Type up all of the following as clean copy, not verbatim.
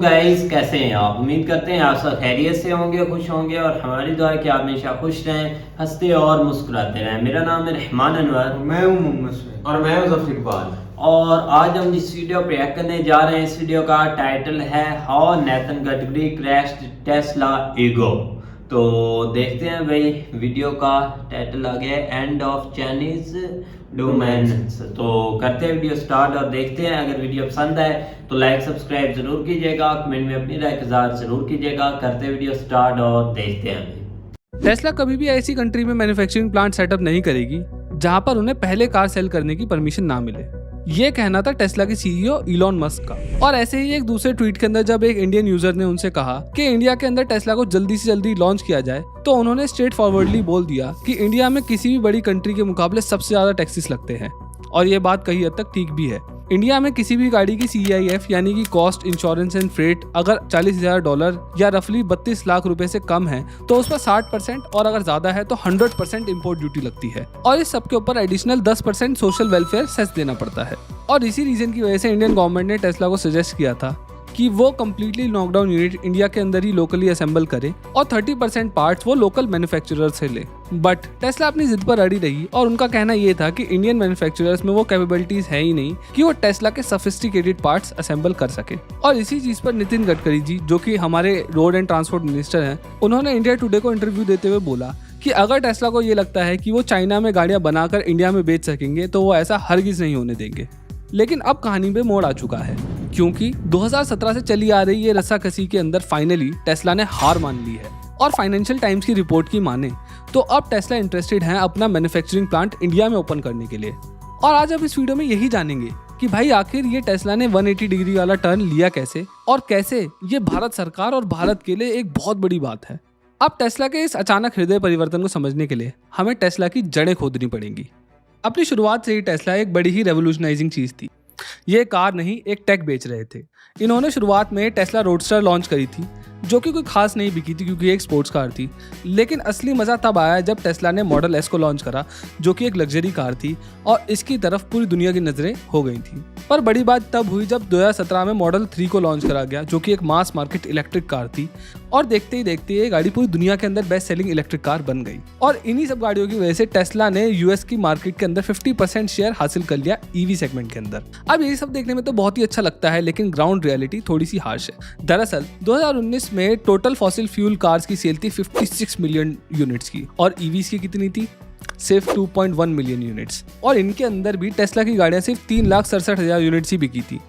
Guys, कैसे हैं आप? उम्मीद करते हैं आप सब खैरियत से होंगे, खुश होंगे और हमारी दुआ है कि आप हमेशा खुश रहें, हंसते और मुस्कुराते रहें। मेरा नाम है रहमान अनवर। मैं हूं मोहम्मद सैयद और मैं हूं ज़फ़र इकबाल। और आज हम जिस वीडियो पर रिएक्ट करने जा रहे हैं, इस वीडियो का टाइटल है how Nathan Gadkari crashed Tesla ego. तो देखते हैं भाई, वीडियो का टाइटल आ गया है एंड ऑफ चाइनीज डोमेन्स। तो करते हैं वीडियो स्टार्ट और देखते हैं। अगर वीडियो पसंद आए तो लाइक सब्सक्राइब जरूर कीजिएगा, कमेंट में अपनी राय इज़हार जरूर कीजिएगा। करते हैं वीडियो स्टार्ट और देखते हैं। टेस्ला कभी भी ऐसी कंट्री में मैन्युफैक्चरिंग प्लांट सेटअप नहीं करेगी जहां पर उन्हें पहले कार सेल करने की परमिशन ना मिले। ये कहना था टेस्ला के सीईओ इलॉन मस्क का। और ऐसे ही एक दूसरे ट्वीट के अंदर जब एक इंडियन यूजर ने उनसे कहा कि इंडिया के अंदर टेस्ला को जल्दी से जल्दी लॉन्च किया जाए, तो उन्होंने स्ट्रेट फॉरवर्डली बोल दिया कि इंडिया में किसी भी बड़ी कंट्री के मुकाबले सबसे ज्यादा टैक्सेस लगते हैं। और ये बात कई हद तक ठीक भी है। इंडिया में किसी भी गाड़ी की CIF यानी कि कॉस्ट, इंश्योरेंस एंड फ्रेट अगर $40,000 या रफली 32 लाख रुपए से कम है तो उस पर 60% और अगर ज्यादा है तो 100% इम्पोर्ट ड्यूटी लगती है। और इस सब के ऊपर एडिशनल 10% सोशल वेलफेयर सेस देना पड़ता है। और इसी रीजन की वजह से इंडियन गवर्नमेंट ने टेस्ला को सजेस्ट किया था कि वो कम्प्लीटली नॉकडाउन यूनिट इंडिया के अंदर ही लोकली असेंबल करे और 30% पार्ट्स वो लोकल मैन्युफैक्चरर से ले। बट टेस्ला अपनी जिद पर अड़ी रही और उनका कहना ये था कि इंडियन मैन्युफैक्चरर्स में वो कैपेबिलिटीज है ही नहीं कि वो टेस्ला के सोफिस्टिकेटेड पार्ट्स असेंबल कर सके। और इसी चीज पर नितिन गडकरी जी, जो कि हमारे रोड एंड ट्रांसपोर्ट मिनिस्टर हैं, उन्होंने इंडिया टुडे को इंटरव्यू देते हुए बोला कि अगर टेस्ला को ये लगता है कि वो चाइना में गाड़ियां बनाकर इंडिया में बेच सकेंगे तो वो ऐसा हरगिज नहीं होने देंगे। लेकिन अब कहानी में मोड़ आ चुका है, क्योंकि 2017 से चली आ रही ये रस्साकसी के अंदर फाइनली टेस्ला ने हार मान ली है। और फाइनेंशियल टाइम्स की रिपोर्ट की माने तो अब टेस्ला इंटरेस्टेड है अपना मैन्युफैक्चरिंग प्लांट इंडिया में ओपन करने के लिए। और आज अब इस वीडियो में यही जानेंगे कि भाई आखिर ये टेस्ला ने 180 डिग्री वाला टर्न लिया कैसे, और कैसे ये भारत सरकार और भारत के लिए एक बहुत बड़ी बात है। अब टेस्ला के इस अचानक हृदय परिवर्तन को समझने के लिए हमें टेस्ला की जड़ें खोदनी पड़ेंगी। अपनी शुरुआत से ही टेस्ला एक बड़ी ही रेवोल्यूशनाइजिंग चीज थी। ये कार नहीं, एक टेक बेच रहे थे। इन्होंने शुरुआत में टेस्ला रोडस्टर लॉन्च करी थी, जो कि कोई खास नहीं बिकी थी क्योंकि एक स्पोर्ट्स कार थी। लेकिन असली मजा तब आया जब टेस्ला ने मॉडल S को लॉन्च करा, जो कि एक लग्जरी कार थी और इसकी तरफ पूरी दुनिया की नजरें हो गई थी। पर बड़ी बात तब हुई जब 2017 में मॉडल 3 को लॉन्च करा गया, जो कि एक मास मार्केट इलेक्ट्रिक कार थी। और देखते ही देखते ये गाड़ी पूरी दुनिया के अंदर बेस्ट सेलिंग इलेक्ट्रिक कार बन गई। और इन्हीं सब गाड़ियों की वजह से टेस्ला ने US की मार्केट के अंदर 50% शेयर हासिल कर लिया EV सेगमेंट के अंदर। अब ये सब देखने में तो बहुत ही अच्छा लगता है, लेकिन ग्राउंड रियलिटी थोड़ी सी हार्श है। दरअसल 2019 में टोटल फॉसिल फ्यूल कार्स की सेल थी 56 मिलियन यूनिट्स की, और EVs की कितनी थी? सिर्फ 2.1 मिलियन यूनिट्स। और इनके अंदर भी टेस्ला की गाड़ियां सिर्फ 3,67,000 यूनिट्स ही बिकी थी।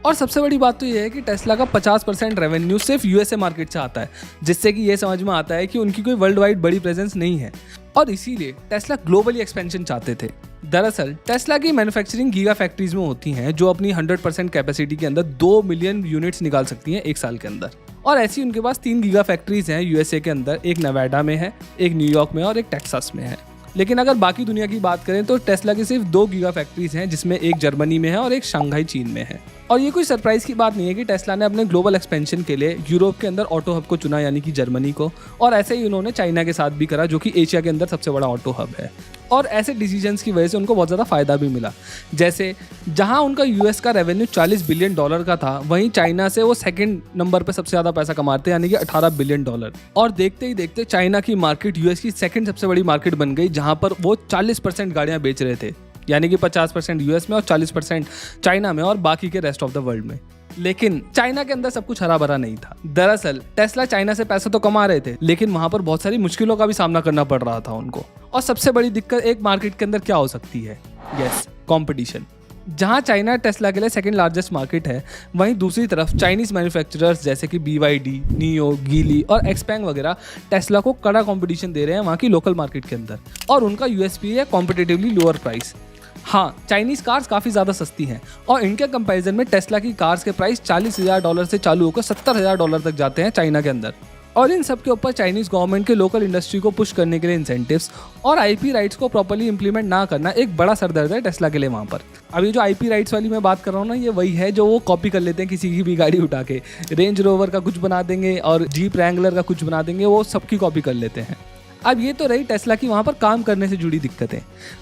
और सबसे बड़ी बात तो यह है कि टेस्ला का 50% रेवेन्यू सिर्फ USA मार्केट से आता है, जिससे कि ये समझ में आता है कि उनकी कोई वर्ल्ड वाइड बड़ी प्रेजेंस नहीं है। और इसीलिए टेस्ला ग्लोबली एक्सपेंशन चाहते थे। दरअसल टेस्ला की मैन्युफैक्चरिंग गीगा फैक्ट्रीज में होती हैं, जो अपनी 100% कैपेसिटी के अंदर 2 मिलियन यूनिट्स निकाल सकती हैं एक साल के अंदर। और ऐसी उनके पास 3 गीगा फैक्ट्रीज हैं USA के अंदर, एक नेवाडा में है, एक न्यूयॉर्क में और एक टेक्सास में है। लेकिन अगर बाकी दुनिया की बात करें तो टेस्ला की सिर्फ 2 गीगा फैक्ट्रीज हैं, जिसमें एक जर्मनी में है और एक शंघाई चीन में है। और ये कोई सरप्राइज की बात नहीं है कि टेस्ला ने अपने ग्लोबल एक्सपेंशन के लिए यूरोप के अंदर ऑटो हब को चुना, यानी कि जर्मनी को। और ऐसे ही उन्होंने चाइना के साथ भी करा, जो कि एशिया के अंदर सबसे बड़ा ऑटो हब है। और ऐसे डिसीजंस की वजह से उनको बहुत ज़्यादा फायदा भी मिला। जैसे जहां उनका US का रेवेन्यू $40 बिलियन का था, वहीं चाइना से वो सेकंड नंबर पे सबसे ज़्यादा पैसा कमाते हैं, यानी कि $18 बिलियन। और देखते ही देखते चाइना की मार्केट US की सेकंड सबसे बड़ी मार्केट बन गई, जहां पर वो 40% गाड़ियां बेच रहे थे, यानी कि 50% US में और 40% चाइना में और बाकी के रेस्ट ऑफ द वर्ल्ड में। लेकिन चाइना के अंदर सब कुछ हरा भरा नहीं था। दरअसल टेस्ला चाइना से पैसा तो कमा रहे थे, लेकिन वहां पर बहुत सारी मुश्किलों का भी सामना करना पड़ रहा था उनको। और सबसे बड़ी दिक्कत एक मार्केट के अंदर क्या हो सकती है? Yes, competition. जहां चाइना टेस्ला के लिए सेकंड लार्जेस्ट मार्केट है, वहीं दूसरी तरफ चाइनीज मैन्युफैक्चरर्स जैसे कि BYD, नियो, गीली और एक्सपैंग वगैरह टेस्ला को कड़ा कंपटीशन दे रहे हैं वहां की लोकल मार्केट के अंदर। और उनका USP है कॉम्पिटिटिवली लोअर प्राइस। हाँ, चाइनीज कार्स काफ़ी ज़्यादा सस्ती हैं और इनके कंपैरिजन में टेस्ला की कार्स के प्राइस $40,000 से चालू होकर $70,000 तक जाते हैं चाइना के अंदर। और इन सब के ऊपर चाइनीज गवर्नमेंट के लोकल इंडस्ट्री को पुश करने के लिए इंसेंटिव्स और IP राइट्स को प्रॉपर्ली इंप्लीमेंट ना करना एक बड़ा सरदर्द है टेस्ला के लिए वहाँ पर। अब ये जो IP राइट्स वाली मैं बात कर रहा हूँ ना, ये वही है जो वो कॉपी कर लेते हैं किसी की भी गाड़ी उठा के। रेंज रोवर का कुछ बना देंगे और जीप रैंगलर का कुछ बना देंगे, वो सबकी कॉपी कर लेते हैं। अब ये तो रही टेस्ला की वहाँ पर काम करने से जुड़ी दिक्कतें।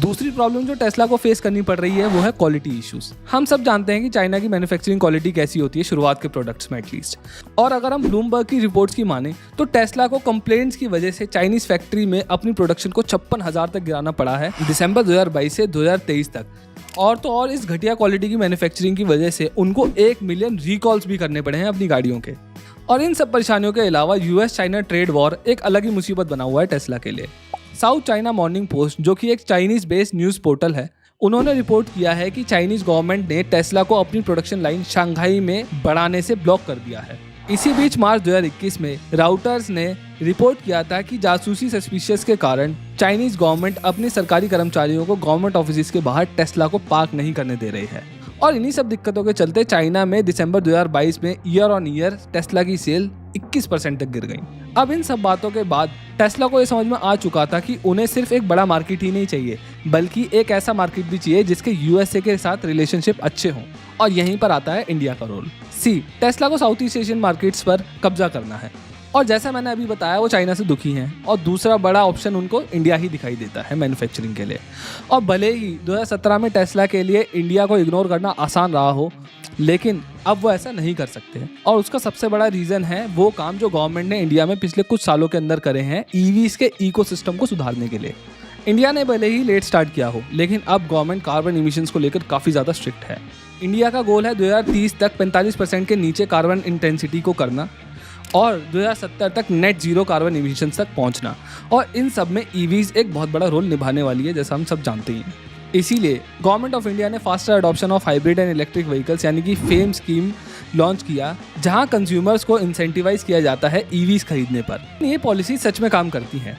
दूसरी प्रॉब्लम जो टेस्ला को फेस करनी पड़ रही है वो है क्वालिटी इश्यूज। हम सब जानते हैं कि चाइना की मैन्युफैक्चरिंग क्वालिटी कैसी होती है शुरुआत के प्रोडक्ट्स में एटलीस्ट। और अगर हम ब्लूमबर्ग की रिपोर्ट्स की माने तो टेस्ला को कंप्लेंट्स की वजह से चाइनीज फैक्ट्री में अपनी प्रोडक्शन को 56,000 तक गिराना पड़ा है दिसंबर 2022 से 2023 तक। और इस घटिया क्वालिटी की मैन्युफैक्चरिंग की वजह से उनको 1 मिलियन रिकॉल्स भी करने पड़े हैं अपनी गाड़ियों के। और इन सब परेशानियों के अलावा यूएस चाइना ट्रेड वॉर एक अलग ही मुसीबत बना हुआ है टेस्ला के लिए। साउथ चाइना मॉर्निंग पोस्ट, जो कि एक चाइनीज बेस्ड न्यूज़ पोर्टल है, उन्होंने रिपोर्ट किया है कि चाइनीज गवर्नमेंट ने टेस्ला को अपनी प्रोडक्शन लाइन शंघाई में बढ़ाने से ब्लॉक कर दिया है। इसी बीच मार्च 2021 में राउटर्स ने रिपोर्ट किया था कि जासूसी सस्पिशियस के कारण चाइनीज गवर्नमेंट अपने सरकारी कर्मचारियों को गवर्नमेंट ऑफिस के बाहर टेस्ला को पार्क नहीं करने दे रही है। और इन्हीं सब दिक्कतों के चलते चाइना में दिसंबर 2022 में ईयर ऑन ईयर टेस्ला की सेल 21% तक गिर गई। अब इन सब बातों के बाद टेस्ला को ये समझ में आ चुका था कि उन्हें सिर्फ एक बड़ा मार्केट ही नहीं चाहिए, बल्कि एक ऐसा मार्केट भी चाहिए जिसके यूएसए के साथ रिलेशनशिप अच्छे हों। और यहीं पर आता है इंडिया का रोल। टेस्ला को साउथ ईस्ट एशियन मार्केट्स पर कब्जा करना है। और जैसा मैंने अभी बताया, वो चाइना से दुखी हैं और दूसरा बड़ा ऑप्शन उनको इंडिया ही दिखाई देता है मैन्युफैक्चरिंग के लिए। और भले ही 2017 में टेस्ला के लिए इंडिया को इग्नोर करना आसान रहा हो, लेकिन अब वो ऐसा नहीं कर सकते। और उसका सबसे बड़ा रीज़न है वो काम जो गवर्नमेंट ने इंडिया में पिछले कुछ सालों के अंदर करे हैं ईवीज़ के इकोसिस्टम को सुधारने के लिए। इंडिया ने भले ही लेट स्टार्ट किया हो, लेकिन अब गवर्नमेंट कार्बन इमिशंस को लेकर काफ़ी ज़्यादा स्ट्रिक्ट है। इंडिया का गोल है 2030 तक 45% के नीचे कार्बन इंटेंसिटी को करना और 2070 तक नेट जीरो कार्बन इमिशंस तक पहुंचना। और इन सब में ईवीज़ एक बहुत बड़ा रोल निभाने वाली है, जैसा हम सब जानते ही हैं। इसीलिए गवर्नमेंट ऑफ इंडिया ने faster adoption of hybrid and electric vehicles यानी कि फेम स्कीम लॉन्च किया, जहां कंज्यूमर्स को इंसेंटिवाइज किया जाता है ईवीज़ खरीदने पर। ये पॉलिसी सच में काम करती है,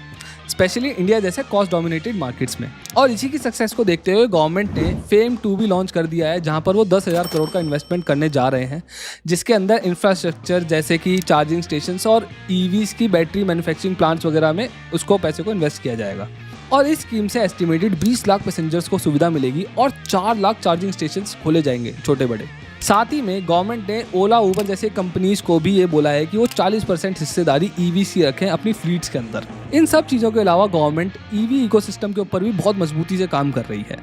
स्पेशली इंडिया जैसे कॉस्ट डोमिनेटेड मार्केट्स में। और इसी की सक्सेस को देखते हुए गवर्नमेंट ने फेम 2 भी लॉन्च कर दिया है, जहां पर वो 10,000 करोड़ का इन्वेस्टमेंट करने जा रहे हैं, जिसके अंदर इंफ्रास्ट्रक्चर जैसे कि चार्जिंग स्टेशंस और ईवीज़ की बैटरी मैन्युफैक्चरिंग प्लांट्स वगैरह में उसको पैसे को इन्वेस्ट किया जाएगा। और इस स्कीम से एस्टिमेटेड 20 लाख पैसेंजर्स को सुविधा मिलेगी और 4 लाख चार्जिंग स्टेशंस खोले जाएंगे छोटे बड़े। साथ ही में गवर्नमेंट ने ओला उबर जैसे कंपनीज को भी ये बोला है कि वो 40% हिस्सेदारी ईवीज़ की रखें अपनी फ्लीट्स के अंदर। इन सब चीज़ों के अलावा गवर्नमेंट ईवी इकोसिस्टम के ऊपर भी बहुत मजबूती से काम कर रही है।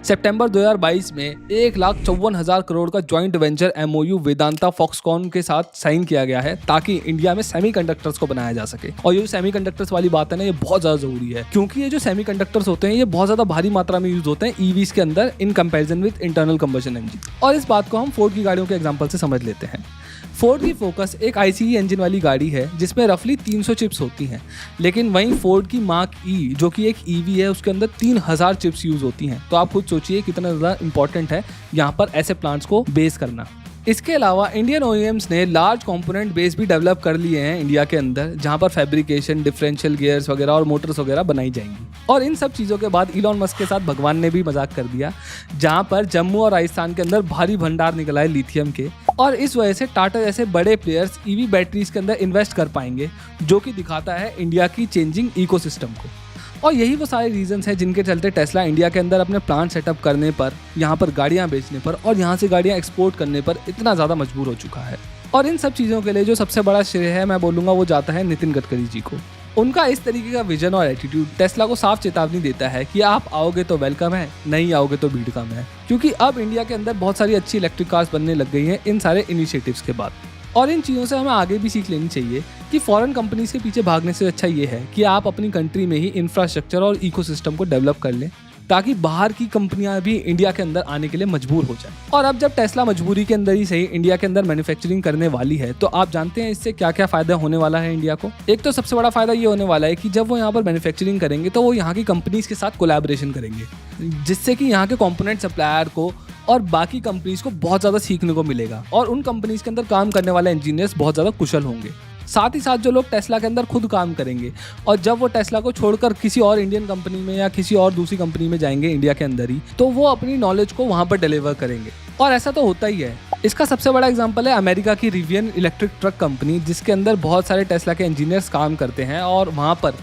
सितंबर 2022 में 1,54,000 करोड़ का joint venture MOU Vedanta Foxconn के साथ साइन किया गया है, ताकि इंडिया में सेमीकंडक्टर्स को बनाया जा सके। और ये जो सेमीकंडक्टर्स वाली बात है ना, ये बहुत ज़्यादा ज़रूरी है, क्योंकि ये जो सेमीकंडक्टर्स होते हैं ये बहुत ज़्यादा भारी मात्रा में यूज होते हैं ईवीज़ के अंदर in comparison with internal combustion engine. और इस बात को हम फोर्ड की गाड़ियों के एग्जाम्पल से समझ लेते हैं। फोर्ड की फोकस एक ICE इंजन वाली गाड़ी है जिसमें रफली 300 चिप्स होती हैं, लेकिन वहीं फोर्ड की मार्क E जो कि एक EV है, उसके अंदर 3,000 चिप्स यूज होती हैं। तो आप खुद सोचिए कितना ज़्यादा इंपॉर्टेंट है यहाँ पर ऐसे प्लांट्स को बेस करना। इसके अलावा इंडियन OEMs ने लार्ज कंपोनेंट बेस भी डेवलप कर लिए हैं इंडिया के अंदर, जहां पर फैब्रिकेशन, डिफरेंशियल गियर्स वगैरह और मोटर्स वगैरह बनाई जाएंगी। और इन सब चीज़ों के बाद इलॉन मस्क के साथ भगवान ने भी मजाक कर दिया, जहां पर जम्मू और राजस्थान के अंदर भारी भंडार निकला है लिथियम के। और इस वजह से टाटा जैसे बड़े प्लेयर्स EV बैटरीज के अंदर इन्वेस्ट कर पाएंगे, जो कि दिखाता है इंडिया की चेंजिंग इकोसिस्टम को। और यही वो सारे रीजंस हैं जिनके चलते टेस्ला इंडिया के अंदर अपने प्लांट सेटअप करने पर, यहाँ पर गाड़ियाँ बेचने पर और यहाँ से गाड़ियाँ एक्सपोर्ट करने पर इतना ज़्यादा मजबूर हो चुका है। और इन सब चीज़ों के लिए जो सबसे बड़ा श्रेय है, मैं बोलूँगा वो जाता है नितिन गडकरी जी को। उनका इस तरीके का विजन और एटीट्यूड टेस्ला को साफ चेतावनी देता है कि आप आओगे तो वेलकम है, नहीं आओगे तो भीड़ कम है। क्योंकि अब इंडिया के अंदर बहुत सारी अच्छी इलेक्ट्रिक कार्स बनने लग गई हैं इन सारे इनिशिएटिव्स के बाद। और इन चीज़ों से हमें आगे भी सीख लेनी चाहिए कि फॉरेन कंपनीज के पीछे भागने से अच्छा ये है कि आप अपनी कंट्री में ही इंफ्रास्ट्रक्चर और इकोसिस्टम को डेवलप कर लें, ताकि बाहर की कंपनियां भी इंडिया के अंदर आने के लिए मजबूर हो जाए। और अब जब टेस्ला मजबूरी के अंदर ही सही इंडिया के अंदर मैन्युफैक्चरिंग करने वाली है, तो आप जानते हैं इससे क्या क्या फायदा होने वाला है इंडिया को। एक तो सबसे बड़ा फायदा ये होने वाला है कि जब वो यहाँ पर मैन्युफैक्चरिंग करेंगे तो वो यहाँ की कंपनीज के साथ कोलैबोरेशन करेंगे, जिससे कि यहाँ के कंपोनेंट सप्लायर को और बाकी कंपनीज को बहुत ज़्यादा सीखने को मिलेगा। और उन कंपनीज के अंदर काम करने वाले इंजीनियर्स बहुत ज़्यादा कुशल होंगे। साथ ही साथ जो लोग टेस्ला के अंदर खुद काम करेंगे और जब वो टेस्ला को छोड़कर किसी और इंडियन कंपनी में या किसी और दूसरी कंपनी में जाएंगे इंडिया के अंदर ही, तो वो अपनी नॉलेज को वहाँ पर डिलीवर करेंगे। और ऐसा तो होता ही है। इसका सबसे बड़ा एग्जांपल है अमेरिका की रिवियन इलेक्ट्रिक ट्रक कंपनी, जिसके अंदर बहुत सारे टेस्ला के इंजीनियर्स काम करते हैं और वहाँ पर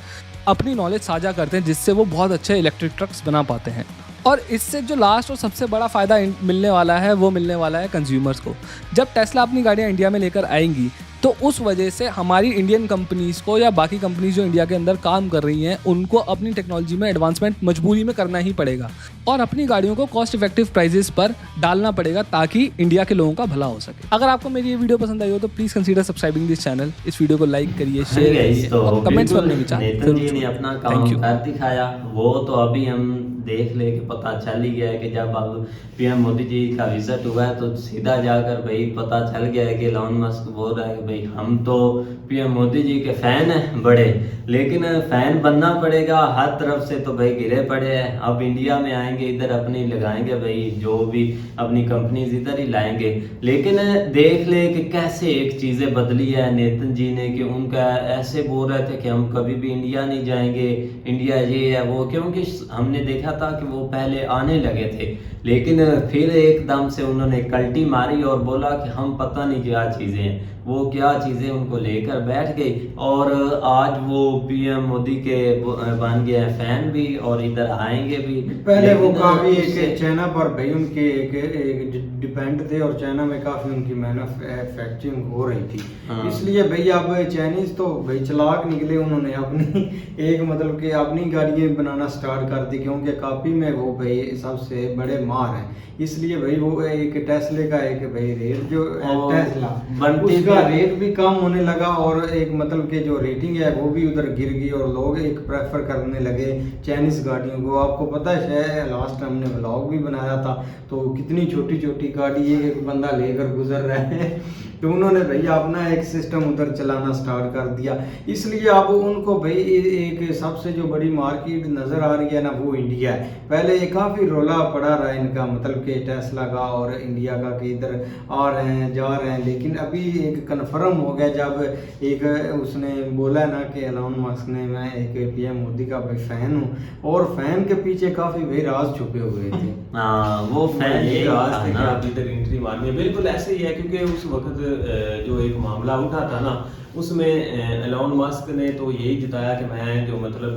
अपनी नॉलेज साझा करते हैं, जिससे वो बहुत अच्छे इलेक्ट्रिक ट्रक्स बना पाते हैं। और इससे जो लास्ट और सबसे बड़ा फ़ायदा मिलने वाला है वो मिलने वाला है कंज्यूमर्स को। जब टेस्ला अपनी गाड़ियाँ इंडिया में लेकर आएंगी तो उस वजह से हमारी इंडियन कंपनीज़ को या बाकी कंपनीज जो इंडिया के अंदर काम कर रही हैं उनको अपनी टेक्नोलॉजी में एडवांसमेंट मजबूरी में करना ही पड़ेगा और अपनी गाड़ियों को कॉस्ट इफेक्टिव प्राइजेस पर डालना पड़ेगा ताकि इंडिया के लोगों का भला हो सके। अगर आपको मेरी ये वीडियो पसंद आई हो तो please consider subscribing this channel. इस वीडियो को लाइक करिए, शेयर करिए और कमेंट्स में अपने विचार नेतन जी ने अपना काम कर दिखाया। वो तो अभी हम देख ले कि पता चल ही गया है कि जब अब पीएम मोदी जी का विजिट हुआ है तो सीधा जाकर भाई पता चल गया है कि एलन मस्क बोल रहा है कि भाई हम तो पीएम मोदी जी के फैन हैं बड़े, लेकिन फैन बनना पड़ेगा। हर तरफ से तो भाई गिरे पड़े हैं। अब इंडिया में आएंगे, इधर अपनी लगाएंगे भाई, जो भी अपनी कंपनीज इधर ही लाएंगे। लेकिन देख ले कि कैसे एक चीज़ें बदली है नेतन जी ने कि उनका ऐसे बोल रहे थे कि हम कभी भी इंडिया नहीं जाएंगे, इंडिया ये है वो, क्योंकि हमने देखा था कि वो पहले आने लगे थे लेकिन फिर एकदम से उन्होंने कल्टी मारी और बोला कि हम पता नहीं क्या चीज़ें हैं, वो क्या चीज़ें उनको लेकर बैठ गई और आज वो पीएम मोदी के बन गए हैं फैन भी और इधर आएंगे भी। पहले वो काफी एक चाइना पर भाई उनके एक डिपेंड थे और चाइना में काफी उनकी मैन्युफैक्चरिंग हो रही थी। हाँ। इसलिए भाई अब चाइनीज तो भाई चालाक निकले, उन्होंने अपनी एक मतलब कि अपनी गाड़ियाँ बनाना स्टार्ट कर दी क्योंकि काफी में वो भाई सबसे बड़े मार है। इसलिए भाई वो एक टेस्ले का एक भाई रेट जो टेस्ला उसका रेट भी कम होने लगा और एक मतलब के जो रेटिंग है वो भी उधर गिर गई और लोग एक प्रेफर करने लगे चाइनीज गाड़ियों को। आपको पता है लास्ट टाइम हमने व्लॉग भी बनाया था तो कितनी छोटी छोटी गाड़ी एक बंदा लेकर गुजर रहे हैं तो उन्होंने भाई अपना एक सिस्टम उधर चलाना स्टार्ट कर दिया। इसलिए अब उनको भाई एक सबसे जो बड़ी मार्केट नज़र आ रही है ना वो इंडिया है। पहले ये काफ़ी रोला पड़ा रहा है इनका मतलब कि टेस्ला का और इंडिया का कि इधर आ रहे हैं जा रहे हैं, लेकिन अभी एक कन्फर्म हो गया जब एक उसने बोला ना कि एलन मस्क ने मैं एक पीएम मोदी का भाई फ़ैन हूँ और फ़ैन के पीछे काफ़ी भाई राज छुपे हुए थे। वो फैन यही राज थे कि आप इधर एंट्री मारनी है। बिल्कुल ऐसे ही है क्योंकि उस वक्त जो एक मामला उठा था ना उसमें एलन मस्क ने तो यही जताया कि मैं जो मतलब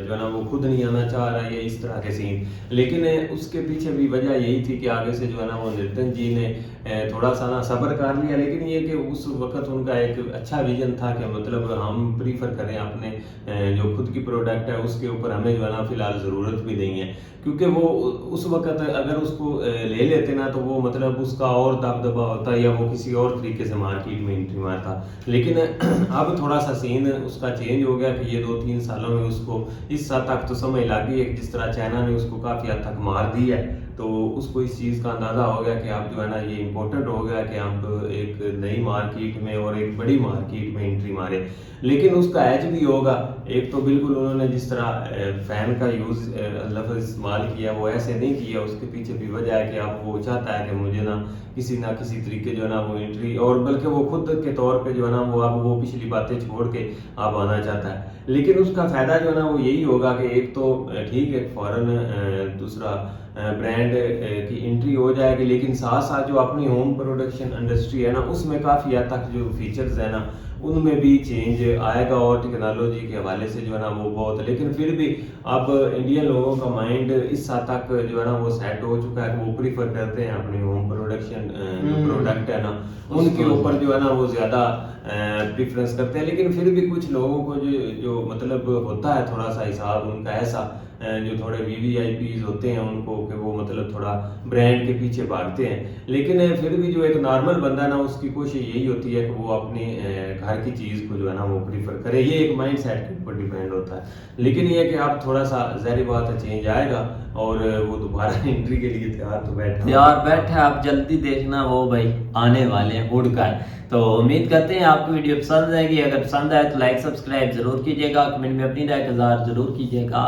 जो है ना वो खुद नहीं आना चाह रहा है इस तरह के सीन, लेकिन उसके पीछे भी वजह यही थी कि आगे से जो है ना वो नितिन जी ने थोड़ा सा ना सब्र कर लिया। लेकिन ये कि उस वक्त उनका एक अच्छा विजन था कि मतलब हम प्रीफर करें अपने जो खुद की प्रोडक्ट है उसके ऊपर हमें जो है ना फिलहाल ज़रूरत भी नहीं है, क्योंकि वो उस वक्त अगर उसको ले लेते ना तो वो मतलब उसका और दबदबा होता या वो किसी और तरीके से मार्केट में एंट्री मारता। लेकिन अब थोड़ा सा सीन उसका चेंज हो गया कि ये 2-3 सालों में उसको इस हद तक तो समझ लग गई है जिस तरह चाइना ने उसको काफ़ी हद तक मार दी है तो उसको इस चीज़ का अंदाज़ा हो गया कि अब जो है ना ये इम्पोर्टेंट हो गया कि हम एक नई मार्केट में और एक बड़ी मार्केट में एंट्री मारे। लेकिन उसका एज भी होगा। एक तो बिल्कुल उन्होंने जिस तरह फ़ैन का यूज़ लफ्ज़ इस्तेमाल किया वो ऐसे नहीं किया, उसके पीछे भी वजह है कि अब वो चाहता है कि मुझे ना किसी तरीके जो है ना वो एंट्री और बल्कि वो खुद के तौर पे जो है ना वो अब वो पिछली बातें छोड़ के अब आना चाहता है। लेकिन उसका फ़ायदा जो है ना वो यही होगा कि एक तो ठीक है फॉरेन दूसरा ब्रांड की एंट्री हो जाएगी, लेकिन साथ साथ जो अपनी होम प्रोडक्शन इंडस्ट्री है ना उसमें काफ़ी हद तक जो फीचर्स है ना उनमें भी चेंज आएगा और टेक्नोलॉजी के हवाले से जो है ना वो बहुत। लेकिन फिर भी अब इंडियन लोगों का माइंड इस हद तक जो है ना वो सेट हो चुका है कि वो प्रीफर करते हैं अपनी होम प्रोडक्शन जो प्रोडक्ट है ना उनके ऊपर जो है ना वो ज़्यादा प्रेफरेंस करते हैं। लेकिन फिर भी कुछ लोगों को जो मतलब होता है थोड़ा सा हिसाब उनका ऐसा जो थोड़े VVIPs होते हैं उनको कि वो मतलब थोड़ा ब्रांड के पीछे भागते हैं। लेकिन फिर भी जो एक नॉर्मल बंदा ना उसकी कोशिश यही होती है कि वो अपने घर की चीज़ को जो है ना वो प्रीफर करे। ये एक माइंड सेट के ऊपर डिपेंड होता है। लेकिन ये कि आप थोड़ा सा ज़ाहिर बात है चेंज आएगा और वो दोबारा एंट्री के लिए तैयार बैठा आप जल्दी देखना वो भाई आने वाले हैं उड़ कर। तो उम्मीद करते हैं आपको वीडियो पसंद आएगी। अगर पसंद आए तो लाइक सब्सक्राइब जरूर कीजिएगा, कमेंट में अपनी राय का इज़हार जरूर कीजिएगा।